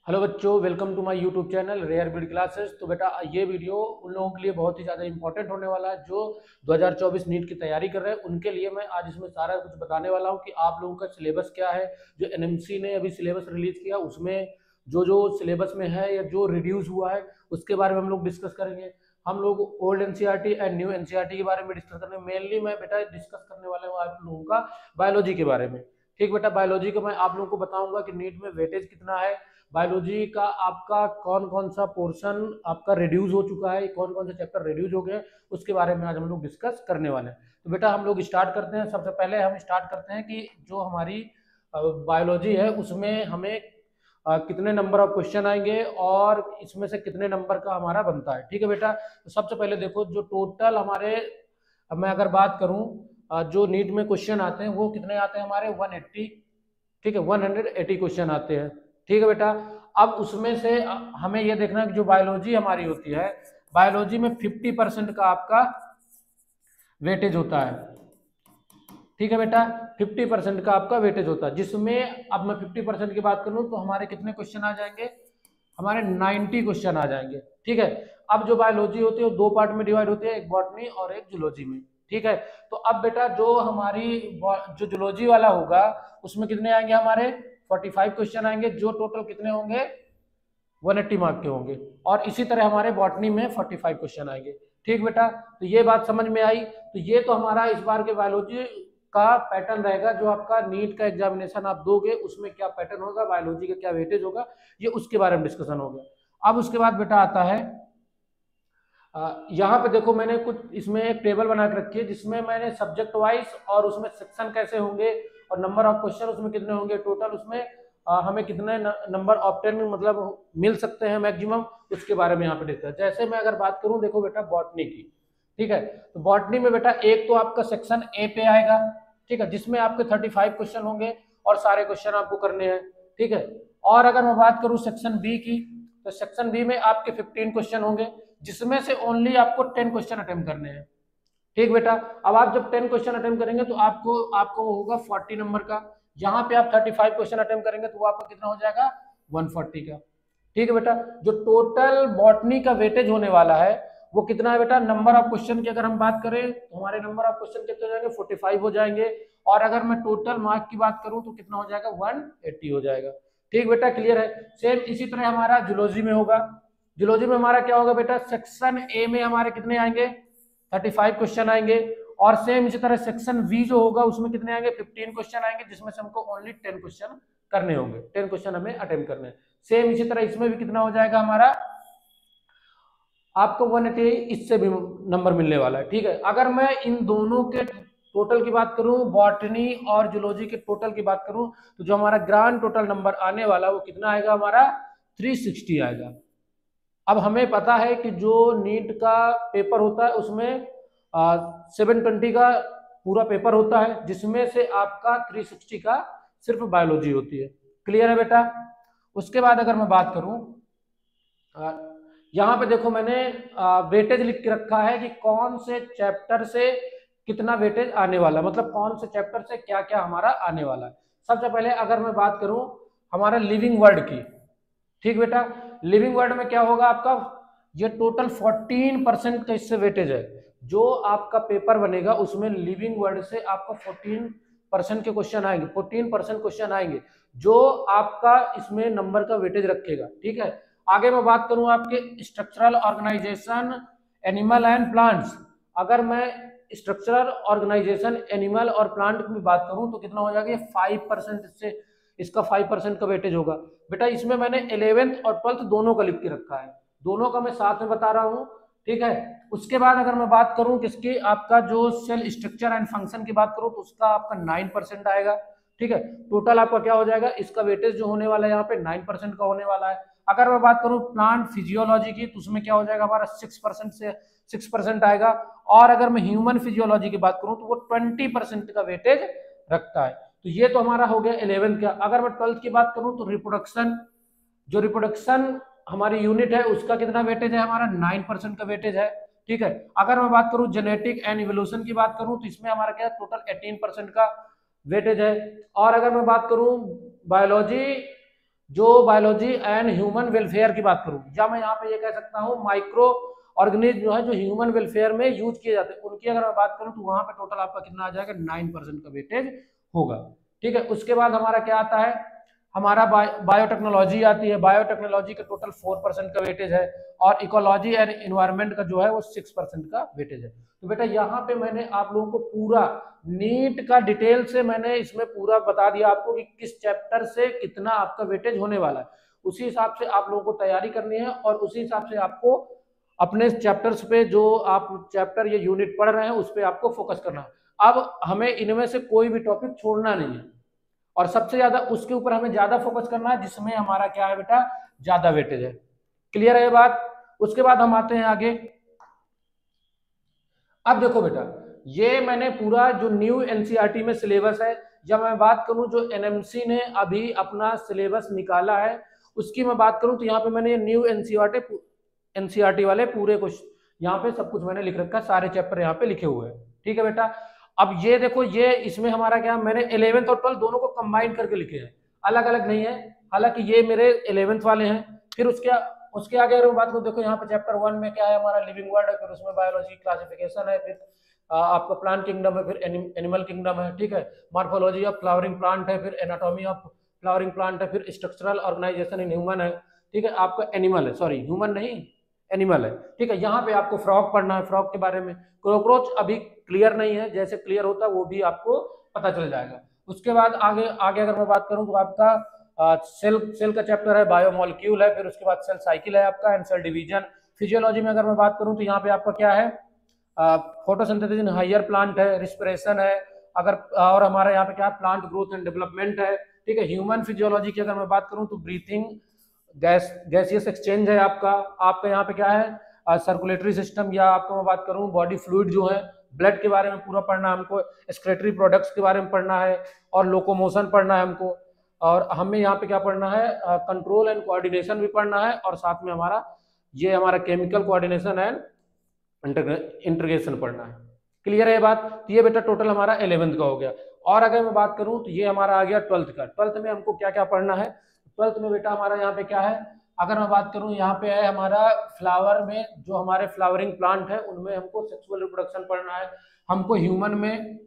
Hello बच्चों, welcome to my YouTube channel Rare Build Classes. तो बेटा ये वीडियो उन लोगों के लिए बहुत ही ज़्यादा इंपॉर्टेंट होने वाला है जो 2024 नीट की तैयारी कर रहे हैं। उनके लिए मैं आज इसमें सारा कुछ बताने वाला हूं कि आप लोगों का सिलेबस क्या है। जो एनएमसी ने अभी सिलेबस रिलीज किया उसमें जो जो सिलेबस में है या जो रिड्यूस हुआ है उसके बारे में हम लोग डिस्कस करेंगे। हम लोग old NCERT and new NCERT के बारे में डिस्कस करेंगे। मेनली मैं बेटा डिस्कस करने वाला हूँ आप लोगों का बायोलॉजी के बारे में। ठीक बेटा, बायोलॉजी का मैं आप लोगों को बताऊंगा कि नीट में वेटेज कितना है, बायोलॉजी का आपका कौन कौन सा पोर्शन आपका रिड्यूस हो चुका है, कौन कौन से चैप्टर रिड्यूस हो गए, उसके बारे में आज हम लोग डिस्कस करने वाले हैं। तो बेटा हम लोग स्टार्ट करते हैं। सबसे पहले हम स्टार्ट करते हैं कि जो हमारी बायोलॉजी है उसमें हमें कितने नंबर ऑफ क्वेश्चन आएंगे और इसमें से कितने नंबर का हमारा बनता है। ठीक है बेटा, तो सबसे पहले देखो जो टोटल हमारे, अब मैं अगर बात करूं जो नीट में क्वेश्चन आते हैं वो कितने आते हैं हमारे 180। ठीक है, 180 क्वेश्चन आते हैं। ठीक है बेटा, अब उसमें से हमें यह देखना है कि जो बायोलॉजी हमारी होती है, बायोलॉजी में 50% का आपका वेटेज होता है। ठीक है बेटा, 50% का आपका वेटेज होता है, जिसमें अब मैं 50% की बात करूं तो हमारे कितने क्वेश्चन आ जाएंगे, हमारे 90 क्वेश्चन आ जाएंगे। ठीक है, अब जो बायोलॉजी होती है वो दो पार्ट में डिवाइड होती है, एक बॉटनी और एक जूलॉजी में। ठीक है, तो अब बेटा जो हमारी जो जूलॉजी वाला होगा उसमें कितने आएंगे, हमारे 45 क्वेश्चन आएंगे, जो टोटल कितने होंगे 180 मार्क के होंगे। और इसी तरह हमारे बॉटनी में 45 क्वेश्चन आएंगे। ठीक बेटा, तो ये बात समझ में आई। तो ये तो हमारा इस बार के बायोलॉजी का पैटर्न रहेगा। जो आपका नीट का एग्जामिनेशन आप दोगे उसमें क्या पैटर्न होगा, बायोलॉजी का क्या वेटेज होगा, ये उसके बारे में डिस्कशन होगा। अब उसके बाद बेटा आता है यहाँ पे देखो मैंने कुछ इसमें एक टेबल बना के रखी है जिसमें मैंने सब्जेक्ट वाइज और उसमें सेक्शन कैसे होंगे और नंबर ऑफ क्वेश्चन उसमें कितने होंगे, टोटल उसमें हमें कितने नंबर ऑप्टेन मतलब मिल सकते हैं मैक्सिमम, उसके बारे में यहाँ पे डिस्कस। जैसे मैं अगर बात करूँ देखो बेटा बॉटनी की, ठीक है, तो बॉटनी में बेटा एक तो आपका सेक्शन ए पे आएगा, ठीक है, जिसमें आपके 35 क्वेश्चन होंगे और सारे क्वेश्चन आपको करने हैं। ठीक है, और अगर मैं बात करूँ सेक्शन बी की, तो सेक्शन बी में आपके 15 क्वेश्चन होंगे, जिसमें से ओनली आपको 10 क्वेश्चन अटेम्प्ट करने हैं। ठीक बेटा, अब आप जब 10 क्वेश्चन अटेम्प्ट करेंगे तो आपको आपको होगा 40 नंबर का। यहाँ पे आप 35 क्वेश्चन अटेम्प्ट करेंगे तो वो आपका कितना हो जाएगा 140 का। ठीक है बेटा, जो टोटल बॉटनी का वेटेज होने वाला है वो कितना है बेटा, नंबर ऑफ क्वेश्चन की अगर हम बात करें तो हमारे नंबर ऑफ क्वेश्चन कितने हो जाएंगे 45 हो जाएंगे, और अगर मैं टोटल मार्क की बात करूं तो कितना हो जाएगा 180 हो जाएगा। ठीक बेटा, क्लियर है। सेम इसी तरह हमारा जूलॉजी में होगा। जूलॉजी में हमारा क्या होगा बेटा, सेक्शन ए में हमारे कितने आएंगे 35 क्वेश्चन आएंगे, और सेम इसी तरह सेक्शन बी जो होगा उसमें कितने आएंगे 15 क्वेश्चन आएंगे, जिसमें से हमको ओनली 10 क्वेश्चन करने होंगे, 10 क्वेश्चन हमें अटेम्प्ट करने हैं। सेम इसी तरह इसमें भी कितना हो जाएगा हमारा, आपको 180 इससे भी नंबर मिलने वाला है। ठीक है, अगर मैं इन दोनों के टोटल की बात करूं, बॉटनी और जूलॉजी के टोटल की बात करूं, तो जो हमारा ग्रांड टोटल नंबर आने वाला वो कितना आएगा हमारा 360 आएगा। अब हमें पता है कि जो नीट का पेपर होता है उसमें 720 का पूरा पेपर होता है, जिसमें से आपका 360 का सिर्फ बायोलॉजी होती है। क्लियर है बेटा। उसके बाद अगर मैं बात करूं, यहाँ पे देखो मैंने वेटेज लिख के रखा है कि कौन से चैप्टर से कितना वेटेज आने वाला, मतलब कौन से चैप्टर से क्या क्या हमारा आने वाला है। सबसे पहले अगर मैं बात करूं हमारा लिविंग वर्ड की, ठीक बेटा, लिविंग वर्ड में क्या होगा आपका, ये टोटल 14% का इससे वेटेज है। जो आपका पेपर बनेगा उसमें लिविंग वर्ड से आपको 14% के क्वेश्चन आएंगे, 14% क्वेश्चन आएंगे, जो आपका इसमें नंबर का वेटेज रखेगा। ठीक है, आगे मैं बात करूं आपके structural organisation animal and plants, अगर मैं स्ट्रक्चरल ऑर्गेनाइजेशन एनिमल और प्लांट की बात करूं तो कितना हो जाएगा 5% से, इसका 5% का वेटेज होगा। बेटा इसमें मैंने 11th और 12th दोनों का लिख के रखा है, दोनों का मैं साथ में बता रहा हूँ। ठीक है, उसके बाद अगर मैं बात करूं किसकी, आपका जो सेल स्ट्रक्चर एंड फंक्शन की बात करूं तो उसका आपका 9% आएगा। ठीक है, टोटल आपका क्या हो जाएगा, इसका वेटेज जो होने वाला है यहाँ पे 9% का होने वाला है। अगर मैं बात करूं प्लांट फिजियोलॉजी की तो उसमें क्या हो जाएगा हमारा 6% से 6% आएगा, और अगर मैं ह्यूमन फिजियोलॉजी की बात करूं तो वो 20% का वेटेज रखता है। तो ये तो हमारा हो गया 11th का। अगर मैं 12th की बात करूं तो रिप्रोडक्शन, जो रिप्रोडक्शन हमारी यूनिट है उसका कितना वेटेज है हमारा 9% का वेटेज है। ठीक है, अगर मैं बात करूं जेनेटिक एंड इवोल्यूशन की बात करूं तो इसमें हमारा क्या टोटल 18% का वेटेज है। और अगर मैं बात करूं बायोलॉजी जो बायोलॉजी एंड ह्यूमन वेलफेयर की बात करूं, या मैं यहाँ पे ये कह सकता हूँ माइक्रो ऑर्गेनिज्म जो है जो ह्यूमन वेलफेयर में यूज किए जाते हैं, उनकी अगर मैं बात करूं तो वहां पे टोटल आपका कितना आ जाएगा, 9% का वेटेज होगा। ठीक है, उसके बाद हमारा क्या आता है, हमारा बायोटेक्नोलॉजी आती है। बायोटेक्नोलॉजी का टोटल 4% का वेटेज है, और इकोलॉजी एंड इन्वायरमेंट का जो है वो 6% का वेटेज है। तो बेटा यहाँ पे मैंने आप लोगों को पूरा नीट का डिटेल से मैंने इसमें पूरा बता दिया आपको कि किस चैप्टर से कितना आपका वेटेज होने वाला है। उसी हिसाब से आप लोगों को तैयारी करनी है, और उसी हिसाब से आपको अपने चैप्टर्स पे जो आप चैप्टर या यूनिट पढ़ रहे हैं उस पर आपको फोकस करना है। अब हमें इनमें से कोई भी टॉपिक छोड़ना नहीं है, और सबसे ज्यादा उसके ऊपर हमें ज्यादा फोकस करना है जिसमें हमारा क्या है बेटा, ज्यादा वेटेज है। क्लियर है ये बात? उसके बाद हम आते हैं आगे। अब देखो बेटा, ये मैंने पूरा जो न्यू एनसीईआरटी में सिलेबस है, जब मैं बात करूं जो एनएमसी ने अभी अपना सिलेबस निकाला है उसकी मैं बात करूं, तो यहाँ पे मैंने न्यू एनसीईआरटी वाले पूरे कुछ यहाँ पे सब कुछ मैंने लिख रखा है, सारे चैप्टर यहाँ पे लिखे हुए हैं। ठीक है बेटा, अब ये देखो, ये इसमें हमारा क्या, मैंने 11th और 12th दोनों को कंबाइन करके लिखे हैं, अलग अलग नहीं है। हालांकि ये मेरे 11th वाले हैं। फिर उसके आगे अगर बात करूं, देखो यहाँ पे चैप्टर 1 में क्या है, हमारा लिविंग वर्ल्ड है, फिर उसमें बायोलॉजी क्लासिफिकेशन है, फिर आपका प्लांट किंगडम है, फिर एनिमल किंगडम है। ठीक है, मॉर्फोलॉजी ऑफ फ्लावरिंग प्लांट है, फिर एनाटॉमी ऑफ फ्लावरिंग प्लांट है, फिर स्ट्रक्चरल ऑर्गेनाइजेशन इन ह्यूमन है। ठीक है, आपका एनिमल है, सॉरी ह्यूमन नहीं, एनिमल है। ठीक है, यहाँ पे आपको फ्रॉग पढ़ना है, फ्रॉग के बारे में। कॉकरोच अभी क्लियर नहीं है, जैसे क्लियर होता है वो भी आपको पता चल जाएगा। उसके बाद आगे आगे अगर मैं बात करूं तो आपका सेल का चैप्टर है, बायोमोलिक्यूल है, फिर उसके बाद सेल साइकिल है आपका, एंड सेल डिवीजन। फिजियोलॉजी में अगर मैं बात करूं तो यहाँ पे आपका क्या है, फोटोसिंथेसिस इन हायर प्लांट है, रिस्पिरेशन है, अगर और हमारा यहाँ पे क्या है, प्लांट ग्रोथ एंड डेवलपमेंट है। ठीक है, ह्यूमन फिजियोलॉजी की अगर मैं बात करूं तो ब्रीथिंग, गैसियस एक्सचेंज है आपका यहाँ पे क्या है, सर्कुलेटरी सिस्टम, या आपको मैं बात करूं बॉडी फ्लूइड जो है, ब्लड के बारे में पूरा पढ़ना है हमको, एक्सक्रेटरी प्रोडक्ट्स के बारे में पढ़ना है, और लोकोमोशन पढ़ना है हमको। और हमें यहाँ पे क्या पढ़ना है, कंट्रोल एंड कोऑर्डिनेशन भी पढ़ना है, और साथ में हमारा केमिकल कोऑर्डिनेशन एंड इंटीग्रेशन पढ़ना है। क्लियर है ये बात? तो ये बेटा टोटल हमारा 11th का हो गया। और अगर मैं बात करूं तो ये हमारा आ गया 12th का। 12th में हमको क्या क्या पढ़ना है, 12th में बेटा हमारा यहाँ पे क्या है, अगर मैं बात करूं यहाँ पे है हमारा फ्लावर में, जो हमारे फ्लावरिंग प्लांट है उनमें हमको सेक्सुअल रिप्रोडक्शन पढ़ना है, हमको ह्यूमन में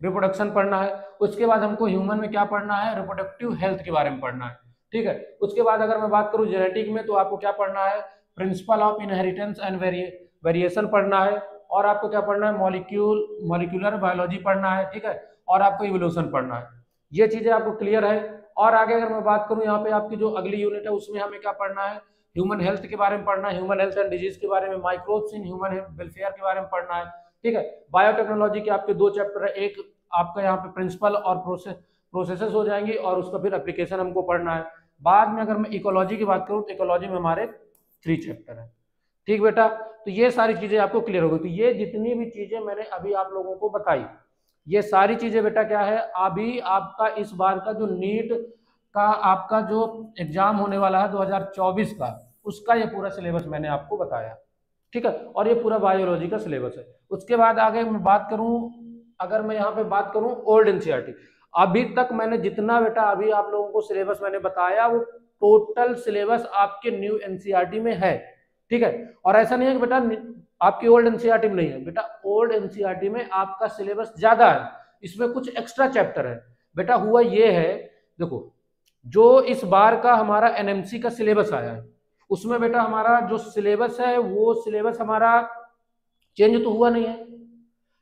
रिप्रोडक्शन पढ़ना है, उसके बाद हमको ह्यूमन में क्या पढ़ना है, रिप्रोडक्टिव हेल्थ के बारे में पढ़ना है। ठीक है, उसके बाद अगर मैं बात करूं जेनेटिक में, तो आपको क्या पढ़ना है, principle of inheritance and variation पढ़ना है, और आपको क्या पढ़ना है, मॉलिक्यूलर बायोलॉजी पढ़ना है। ठीक है, और आपको इवोल्यूशन पढ़ना है। ये चीजें आपको क्लियर है? और आगे अगर मैं बात करूं यहाँ पे आपकी जो अगली यूनिट है उसमें हमें क्या पढ़ना है, ह्यूमन हेल्थ के बारे में पढ़ना है, ह्यूमन हेल्थ एंड डिजीज के बारे में, माइक्रोब्स इन ह्यूमन वेलफेयर के बारे में पढ़ना है। ठीक है, बायोटेक्नोलॉजी के आपके 2 चैप्टर है, एक आपका यहाँ पे प्रिंसिपल और प्रोसेसेस हो जाएंगी, और उसका फिर एप्लीकेशन हमको पढ़ना है। बाद में अगर मैं इकोलॉजी की बात करूँ तो इकोलॉजी में हमारे 3 चैप्टर है। ठीक बेटा, तो ये सारी चीजें आपको क्लियर हो गई। तो ये जितनी भी चीजें मैंने अभी आप लोगों को बताई, ये सारी चीजें बेटा क्या है, अभी आपका इस बार का जो नीट का आपका जो एग्जाम होने वाला है 2024 का, उसका ये पूरा सिलेबस मैंने आपको बताया। ठीक है, और ये पूरा बायोलॉजी का सिलेबस है। उसके बाद आगे मैं बात करूं, अगर मैं यहाँ पे बात करूं ओल्ड एनसीईआरटी, अभी तक मैंने जितना बेटा अभी आप लोगों को सिलेबस मैंने बताया वो टोटल सिलेबस आपके न्यू एनसीईआरटी में है। ठीक है, और ऐसा नहीं है कि बेटा आपकी ओल्ड एनसीईआरटी में नहीं है, बेटा ओल्ड एनसीईआरटी में आपका सिलेबस ज्यादा है, इसमें कुछ एक्स्ट्रा चैप्टर है। बेटा हुआ ये है, देखो जो इस बार का हमारा एनएमसी का सिलेबस आया है उसमें बेटा हमारा जो सिलेबस है वो सिलेबस हमारा चेंज तो हुआ नहीं है।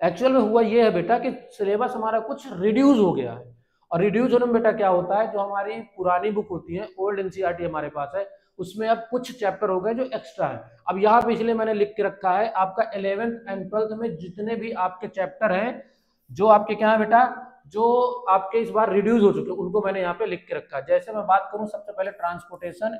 एक्चुअल में हुआ ये है बेटा कि सिलेबस हमारा कुछ रिड्यूस हो गया है, और रिड्यूस होने में बेटा क्या होता है, जो हमारी पुरानी बुक होती है ओल्ड एनसीईआरटी हमारे पास है, उसमें अब कुछ चैप्टर हो गए जो एक्स्ट्रा है। अब यहाँ पे इसलिए मैंने लिख के रखा है आपका 11th एंड 12th में जितने भी आपके चैप्टर हैं जो आपके क्या है बेटा, जो आपके इस बार रिड्यूस हो चुके उनको मैंने यहाँ पे लिख के रखा है। जैसे मैं बात करूँ सबसे पहले ट्रांसपोर्टेशन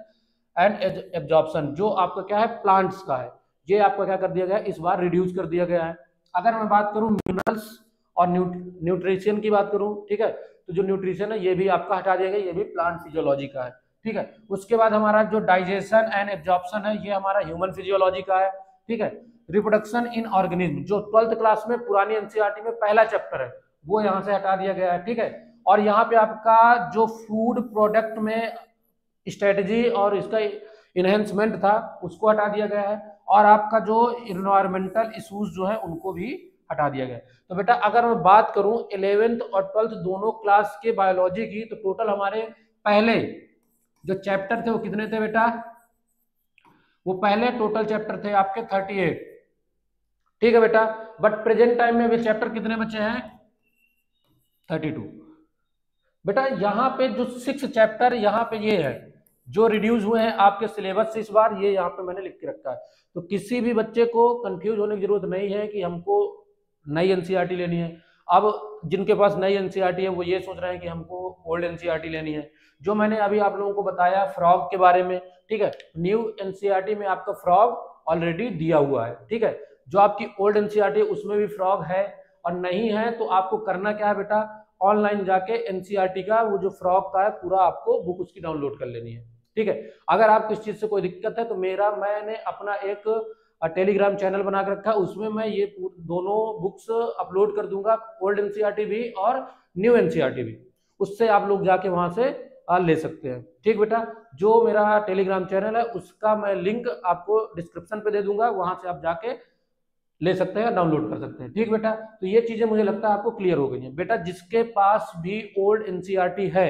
एंड एब्जॉर्प्शन, जो आपका क्या है प्लांट्स का है, ये आपका क्या कर दिया गया है, इस बार रिड्यूस कर दिया गया है। अगर मैं बात करूं मिनरल्स और न्यूट्रिशन की बात करूं, ठीक है, तो जो न्यूट्रिशन है ये भी आपका हटा दिया गया, ये भी प्लांट फिजियोलॉजी का है। ठीक है, उसके बाद हमारा जो डाइजेशन एंड एब्जॉर्प्शन है ये हमारा ह्यूमन फिजियोलॉजी का है। ठीक है, रिप्रोडक्शन इन ऑर्गेनिज्म जो 12th क्लास में पुरानी एनसीईआरटी में पहला चैप्टर है वो यहाँ से हटा दिया गया है। ठीक है, और यहाँ पे आपका जो फूड प्रोडक्ट में स्ट्रेटजी और इसका इन्हेंसमेंट था उसको हटा दिया गया है, और आपका जो इन्वायरमेंटल इशूज जो है उनको भी हटा दिया गया है। तो बेटा अगर मैं बात करूं 11th और 12th दोनों क्लास के बायोलॉजी की, तो टोटल हमारे पहले जो चैप्टर थे वो कितने थे बेटा? वो पहले टोटल चैप्टर थे आपके 38, ठीक है बेटा। बट प्रेजेंट टाइम में वे चैप्टर कितने बचे हैं? 32। बेटा यहाँ पे जो 6 चैप्टर यहाँ पे ये है जो रिड्यूस हुए हैं आपके सिलेबस से इस बार, ये यहाँ पे मैंने लिख के रखा है। तो किसी भी बच्चे को कंफ्यूज होने की जरूरत नहीं है कि हमको नई एनसीईआरटी लेनी है। अब जिनके पास नई एनसीईआरटी है वो ये सोच रहे हैं कि हमको ओल्ड एनसीईआरटी लेनी है। जो मैंने अभी आप लोगों को बताया फ्रॉग के बारे में, ठीक है, न्यू एनसीईआरटी में आपका फ्रॉग ऑलरेडी दिया हुआ है, ठीक है। जो आपकी ओल्ड एनसीईआरटी है उसमें भी फ्रॉग है, और नहीं है तो आपको करना क्या है बेटा, ऑनलाइन जाके एनसीईआरटी का वो जो फ्रॉग का है पूरा आपको बुक उसकी डाउनलोड कर लेनी है, ठीक है। अगर आपको इस चीज से कोई दिक्कत है तो मैंने अपना एक टेलीग्राम चैनल बना कर रखा है, उसमें मैं ये दोनों बुक्स अपलोड कर दूंगा, ओल्ड एनसीईआरटी भी और न्यू एनसीईआरटी भी। उससे आप लोग जाके वहां से ले सकते हैं, ठीक बेटा। जो मेरा टेलीग्राम चैनल है उसका मैं लिंक आपको डिस्क्रिप्शन पे दे दूंगा, वहां से आप जाके ले सकते हैं, डाउनलोड कर सकते हैं, ठीक बेटा। तो ये चीजें मुझे लगता है आपको क्लियर हो गई हैं बेटा। जिसके पास भी ओल्ड एनसीईआरटी है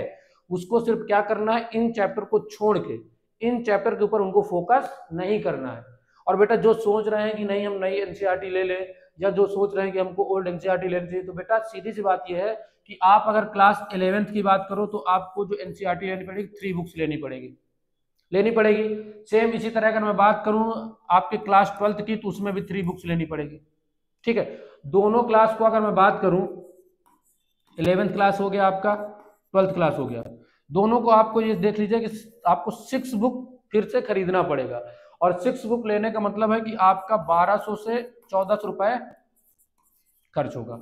उसको सिर्फ क्या करना है, इन चैप्टर को छोड़ के इन चैप्टर के ऊपर उनको फोकस नहीं करना है। और बेटा जो सोच रहे हैं कि नहीं हम नई एनसीईआरटी ले लें, या जो सोच रहे हैं कि हमको ओल्ड एनसीईआरटी लेनी चाहिए, तो बेटा सीधी सी बात यह है कि आप अगर क्लास 11th की बात करो तो आपको जो एनसीईआरटी लेनी पड़ेगी 3 बुक्स लेनी पड़ेगी। सेम इसी तरह अगर मैं बात करूं आपके क्लास 12th की, तो उसमें भी 3 बुक्स लेनी पड़ेगी, ठीक है। दोनों क्लास को अगर मैं बात करूं, 11th क्लास हो गया आपका, 12th क्लास हो गया, दोनों को आपको ये देख लीजिए कि आपको 6 बुक फिर से खरीदना पड़ेगा। और 6 बुक लेने का मतलब है कि आपका 1200 से 1400 रुपए खर्च होगा।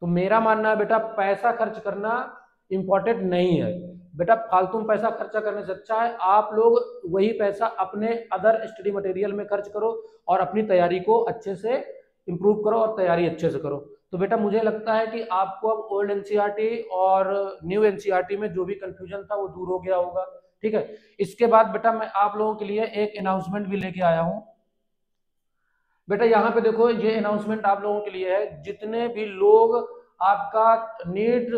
तो मेरा मानना है बेटा पैसा खर्च करना इंपॉर्टेंट नहीं है बेटा। फालतू में पैसा खर्चा करने से अच्छा है आप लोग वही पैसा अपने अदर स्टडी मटेरियल में खर्च करो और अपनी तैयारी को अच्छे से इंप्रूव करो और तैयारी अच्छे से करो। तो बेटा मुझे लगता है कि आपको अब ओल्ड एनसीईआरटी और न्यू एनसीईआरटी में जो भी कंफ्यूजन था वो दूर हो गया होगा, ठीक है। इसके बाद बेटा मैं आप लोगों के लिए एक अनाउंसमेंट भी लेके आया हूं बेटा। यहाँ पे देखो ये अनाउंसमेंट आप लोगों के लिए है, जितने भी लोग आपका नीट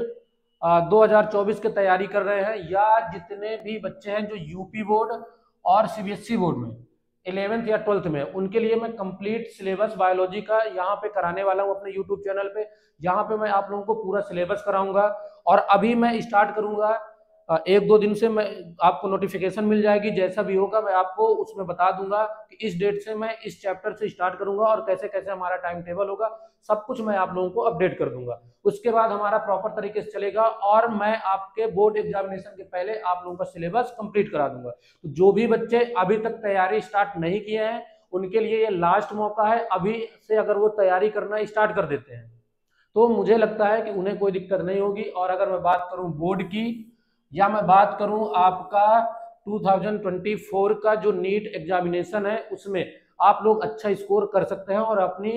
2024 की तैयारी कर रहे हैं, या जितने भी बच्चे हैं जो यूपी बोर्ड और सीबीएसई बोर्ड में 11th या 12th में, उनके लिए मैं कंप्लीट सिलेबस बायोलॉजी का यहाँ पे कराने वाला हूँ अपने यूट्यूब चैनल पे। यहाँ पे मैं आप लोगों को पूरा सिलेबस कराऊंगा, और अभी मैं स्टार्ट करूंगा 1-2 दिन से, मैं आपको नोटिफिकेशन मिल जाएगी, जैसा भी होगा मैं आपको उसमें बता दूंगा कि इस डेट से मैं इस चैप्टर से स्टार्ट करूंगा और कैसे कैसे हमारा टाइम टेबल होगा, सब कुछ मैं आप लोगों को अपडेट कर दूंगा। उसके बाद हमारा प्रॉपर तरीके से चलेगा, और मैं आपके बोर्ड एग्जामिनेशन के पहले आप लोगों का सिलेबस कंप्लीट करा दूंगा। तो जो भी बच्चे अभी तक तैयारी स्टार्ट नहीं किए हैं उनके लिए ये लास्ट मौका है, अभी से अगर वो तैयारी करना स्टार्ट कर देते हैं तो मुझे लगता है कि उन्हें कोई दिक्कत नहीं होगी। और अगर मैं बात करूं बोर्ड की, या मैं बात करूं आपका 2024 का जो नीट एग्जामिनेशन है, उसमें आप लोग अच्छा स्कोर कर सकते हैं और अपनी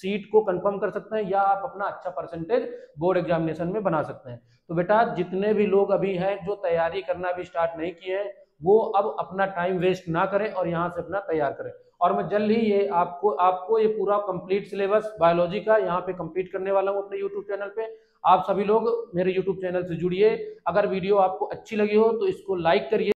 सीट को कंफर्म कर सकते हैं, या आप अपना अच्छा परसेंटेज बोर्ड एग्जामिनेशन में बना सकते हैं। तो बेटा जितने भी लोग अभी हैं जो तैयारी करना भी स्टार्ट नहीं किए हैं, वो अब अपना टाइम वेस्ट ना करें और यहाँ से अपना तैयार करें। और मैं जल्द ही ये आपको ये पूरा कंप्लीट सिलेबस बायोलॉजी का यहाँ पे कंप्लीट करने वाला हूँ अपने यूट्यूब चैनल पे। आप सभी लोग मेरे यूट्यूब चैनल से जुड़िए। अगर वीडियो आपको अच्छी लगी हो तो इसको लाइक करिए।